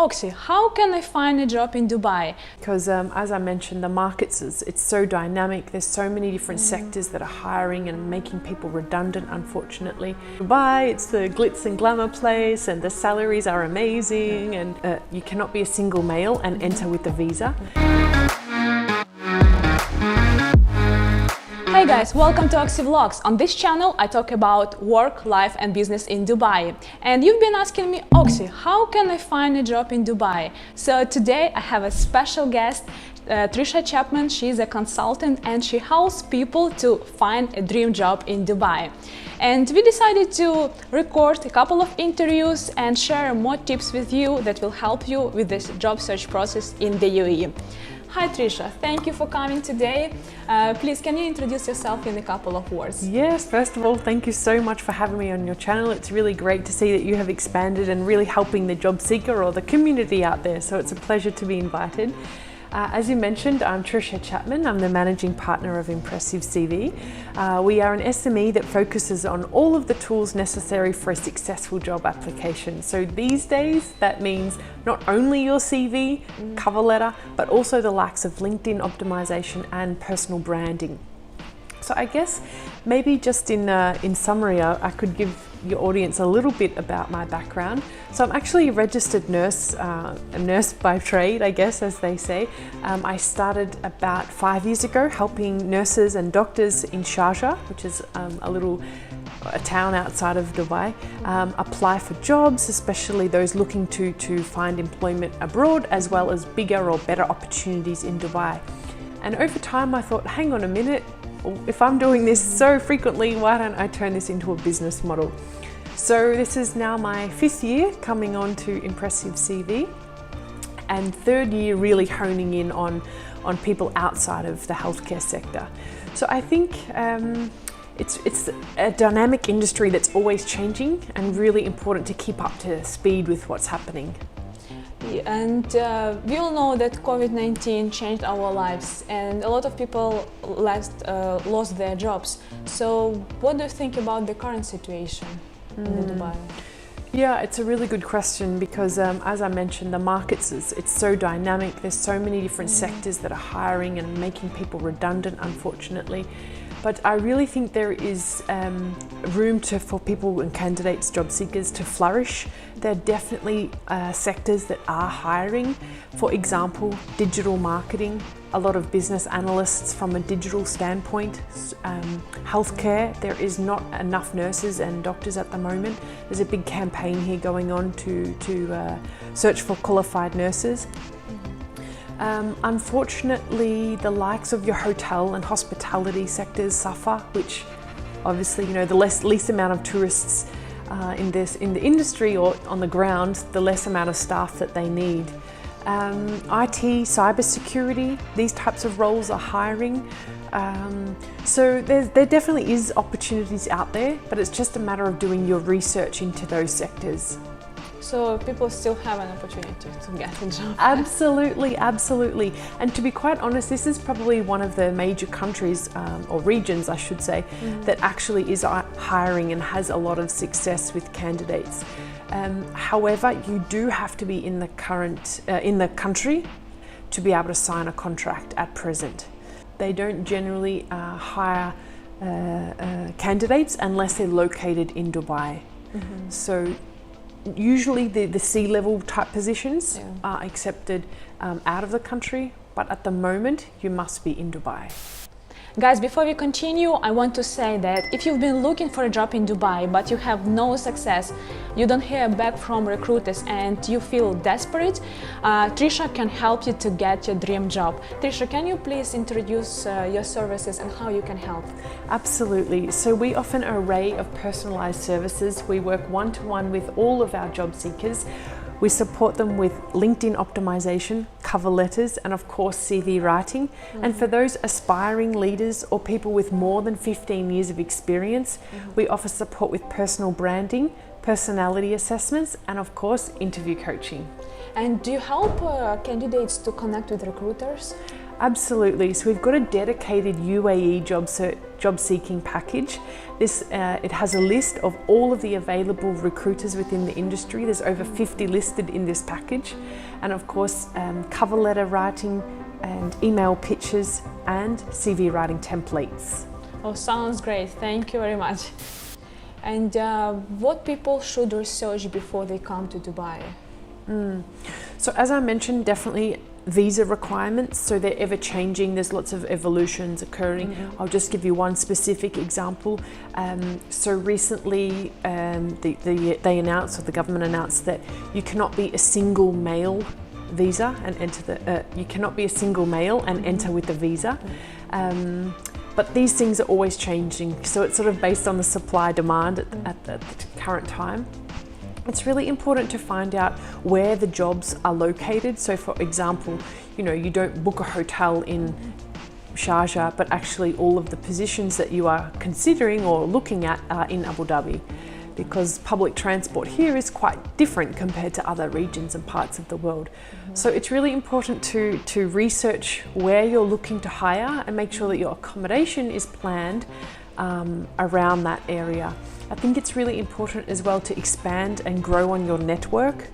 Oxy, how can I find a job in Dubai? Because as I mentioned, the markets, it's so dynamic. There's so many different sectors that are hiring and making people redundant, unfortunately. Dubai, it's the glitz and glamour place, and the salaries are amazing, and you cannot be a single male and enter with a visa. Hey guys, welcome to Oxy Vlogs. On this channel I talk about work, life and business in Dubai. And you've been asking me, Oxy, how can I find a job in Dubai? So today I have a special guest, Trisha Chapman. She's a consultant and she helps people to find a dream job in Dubai. And we decided to record a couple of interviews and share more tips with you that will help you with this job search process in the UAE. Hi Trisha, thank you for coming today. Please, can you introduce yourself in a couple of words? Yes, first of all, thank you so much for having me on your channel. It's really great to see that you have expanded and really helping the job seeker or the community out there. So it's a pleasure to be invited. As you mentioned, I'm Trisha Chapman. I'm the managing partner of Impressive CV. We are an SME that focuses on all of the tools necessary for a successful job application. So these days, that means not only your CV, cover letter, but also the likes of LinkedIn optimization and personal branding. So I guess maybe just in summary, I could give your audience a little bit about my background. So I'm actually a registered nurse, a nurse by trade, I guess, as they say. I started about 5 years ago helping nurses and doctors in Sharjah, which is a town outside of Dubai, apply for jobs, especially those looking to find employment abroad, as well as bigger or better opportunities in Dubai. And over time I thought, hang on a minute, if I'm doing this so frequently, why don't I turn this into a business model? So this is now my 5th year coming on to Impressive CV, and 3rd year really honing in on people outside of the healthcare sector. So I think it's a dynamic industry that's always changing and really important to keep up to speed with what's happening. And we all know that COVID-19 changed our lives and a lot of people lost their jobs. So what do you think about the current situation in Dubai? Yeah, it's a really good question because as I mentioned, the markets, it's so dynamic. There's so many different sectors that are hiring and making people redundant, unfortunately. But I really think there is room for people and candidates, job seekers to flourish. There are definitely sectors that are hiring. For example, digital marketing, a lot of business analysts from a digital standpoint. Healthcare, there is not enough nurses and doctors at the moment. There's a big campaign here going on to search for qualified nurses. Unfortunately, the likes of your hotel and hospitality sectors suffer, which obviously, you know, the least amount of tourists in the industry or on the ground, the less amount of staff that they need. IT, cybersecurity, these types of roles are hiring. So there definitely is opportunities out there, but it's just a matter of doing your research into those sectors. So people still have an opportunity to get a job. Absolutely, absolutely. And to be quite honest, this is probably one of the major countries, or regions I should say, that actually is hiring and has a lot of success with candidates. However, you do have to be in the country to be able to sign a contract at present. They don't generally hire candidates unless they're located in Dubai. So usually the C-level type positions are accepted out of the country, but at the moment you must be in Dubai. Guys, before we continue, I want to say that if you've been looking for a job in Dubai but you have no success, you don't hear back from recruiters and you feel desperate, Trisha can help you to get your dream job. Trisha, can you please introduce your services and how you can help? Absolutely. So we offer an array of personalized services. We work one-to-one with all of our job seekers. We support them with LinkedIn optimization, cover letters, and of course CV writing. And for those aspiring leaders or people with more than 15 years of experience, we offer support with personal branding, personality assessments, and of course interview coaching. And do you help candidates to connect with recruiters? Absolutely. So we've got a dedicated UAE job seeking package. It has a list of all of the available recruiters within the industry. There's over 50 listed in this package, and of course cover letter writing and email pitches and CV writing templates. Oh, sounds great. Thank you very much. And what people should research before they come to Dubai? So as I mentioned, definitely visa requirements, so they're ever changing. There's lots of evolutions occurring. I'll just give you one specific example. So recently they announced, or the government announced, that you cannot be a single male visa and enter you cannot be a single male and enter with the visa. But these things are always changing, so it's sort of based on the supply demand at the current time. It's really important to find out where the jobs are located. So for example, you don't book a hotel in Sharjah, but actually all of the positions that you are considering or looking at are in Abu Dhabi, because public transport here is quite different compared to other regions and parts of the world. So it's really important to research where you're looking to hire and make sure that your accommodation is planned around that area. I think it's really important as well to expand and grow on your network.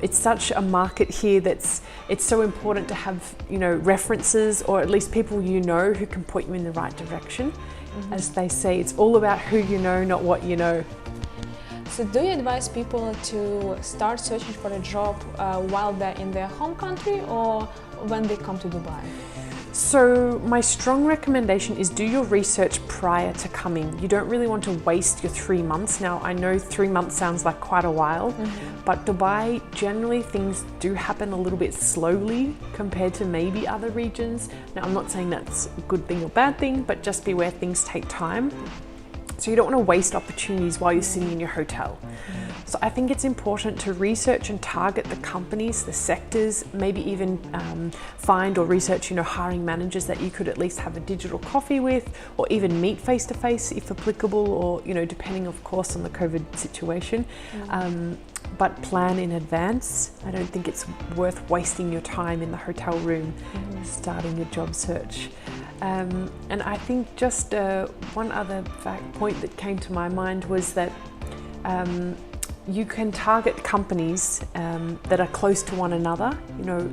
It's such a market here it's so important to have references, or at least people who can point you in the right direction. As they say, it's all about who you know, not what you know. So do you advise people to start searching for a job while they're in their home country or when they come to Dubai? So my strong recommendation is do your research prior to coming. You don't really want to waste your 3 months. Now, I know 3 months sounds like quite a while, but Dubai, generally things do happen a little bit slowly compared to maybe other regions. Now, I'm not saying that's a good thing or bad thing, but just beware, things take time. So you don't want to waste opportunities while you're sitting in your hotel. So I think it's important to research and target the companies, the sectors, maybe even find or research, hiring managers that you could at least have a digital coffee with, or even meet face to face if applicable, or, depending of course on the COVID situation. But plan in advance. I don't think it's worth wasting your time in the hotel room starting your job search. And I think just one other point that came to my mind was that you can target companies that are close to one another,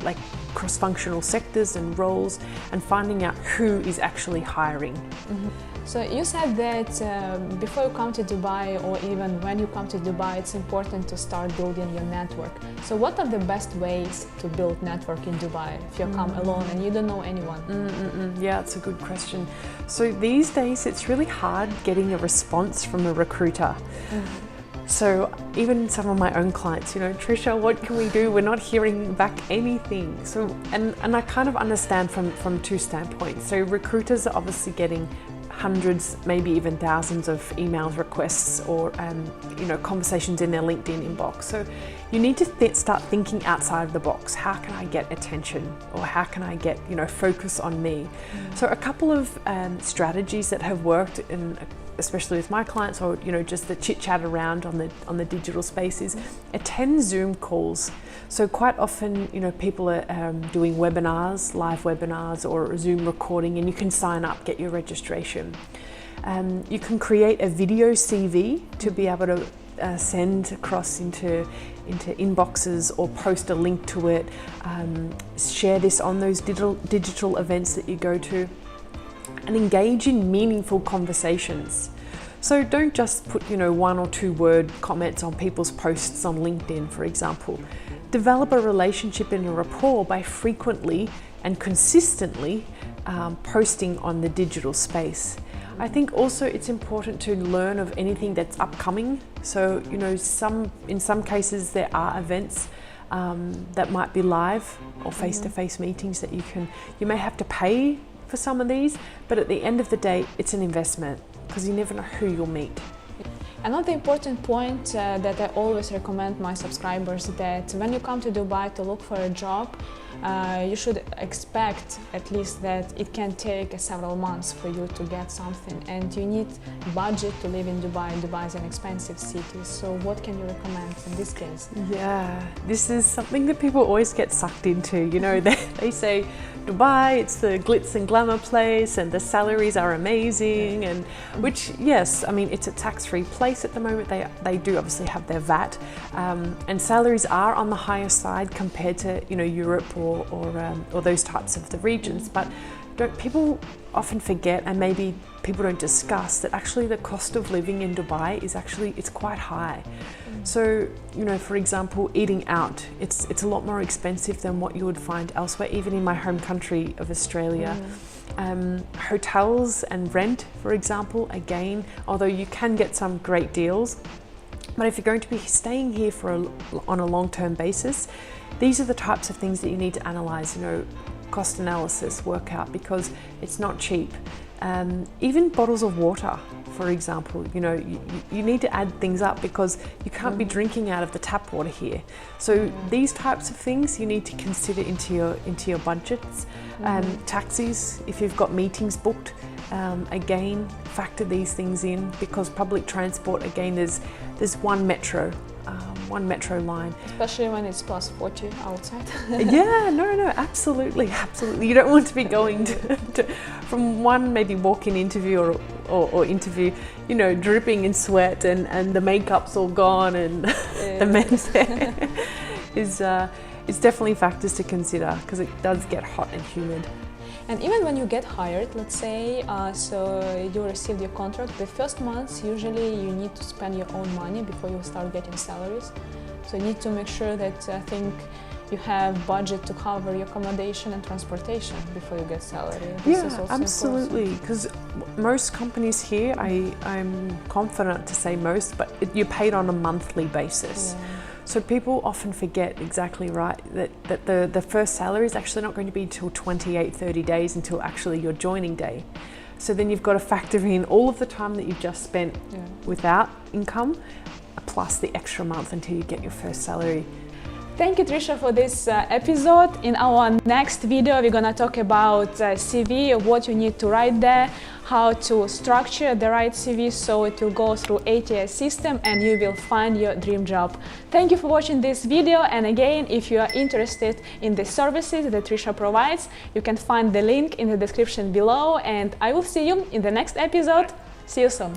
like cross-functional sectors and roles, and finding out who is actually hiring. So you said that before you come to Dubai, or even when you come to Dubai, it's important to start building your network. So what are the best ways to build network in Dubai if you come alone and you don't know anyone? Yeah, it's a good question. So these days it's really hard getting a response from a recruiter. So even some of my own clients, Trisha, what can we do? We're not hearing back anything. So, and I kind of understand from two standpoints. So recruiters are obviously getting hundreds, maybe even thousands of emails, requests, or conversations in their LinkedIn inbox. So you need to start thinking outside of the box. How can I get attention, or how can I get focus on me? So a couple of strategies that have worked especially with my clients, or just the chit chat around on the digital spaces, attend Zoom calls. So quite often people are doing webinars, live webinars, or Zoom recording, and you can sign up, get your registration. You can create a video CV to be able to send across into inboxes, or post a link to it. Share this on those digital events that you go to, and engage in meaningful conversations. So don't just put 1 or 2 word comments on people's posts on LinkedIn, for example. Develop a relationship and a rapport by frequently and consistently posting on the digital space. I think also it's important to learn of anything that's upcoming. So in some cases there are events that might be live, or face-to-face meetings that you may have to pay for some of these, but at the end of the day, it's an investment, because you never know who you'll meet. Another important point that I always recommend my subscribers, that when you come to Dubai to look for a job, you should expect at least that it can take several months for you to get something, and you need budget to live in Dubai. Dubai is an expensive city, so what can you recommend in this case? Yeah, this is something that people always get sucked into. You know, they say Dubai, it's the glitz and glamour place, and the salaries are amazing, and which, yes, I mean, it's a tax-free place at the moment. They do obviously have their VAT, and salaries are on the higher side compared to, you know, Europe or those types of the regions. But people often forget, and maybe people don't discuss, that actually the cost of living in Dubai is actually, it's quite high. So, you know, for example, eating out, it's a lot more expensive than what you would find elsewhere, even in my home country of Australia. Hotels and rent, for example, again, although you can get some great deals, but if you're going to be staying here on a long-term basis, these are the types of things that you need to analyze, you know, cost analysis, work out, because it's not cheap. Even bottles of water, for example, you know, you need to add things up because you can't be drinking out of the tap water here. So these types of things you need to consider into your budgets. Taxis, if you've got meetings booked, again, factor these things in, because public transport, again, there's one metro line. Especially when it's plus 40 outside. Yeah, no, absolutely. You don't want to be going from one maybe walk-in interview or interview, you know, dripping in sweat and the makeup's all gone and the men's hair is definitely factors to consider, because it does get hot and humid. And even when you get hired, let's say, so you received your contract, the first months usually you need to spend your own money before you start getting salaries. So you need to make sure that I think you have budget to cover your accommodation and transportation before you get salary. This is also absolutely. Because most companies here, I'm confident to say most, but you're paid on a monthly basis. Yeah. So people often forget, exactly right, that the first salary is actually not going to be until 28, 30 days until actually your joining day. So then you've got to factor in all of the time that you've just spent without income, plus the extra month until you get your first salary. Thank you, Trisha, for this episode. In our next video, we're gonna talk about CV, what you need to write there, how to structure the right CV so it will go through ATS system and you will find your dream job. Thank you for watching this video, and again, if you are interested in the services that Trisha provides, you can find the link in the description below, and I will see you in the next episode. See you soon.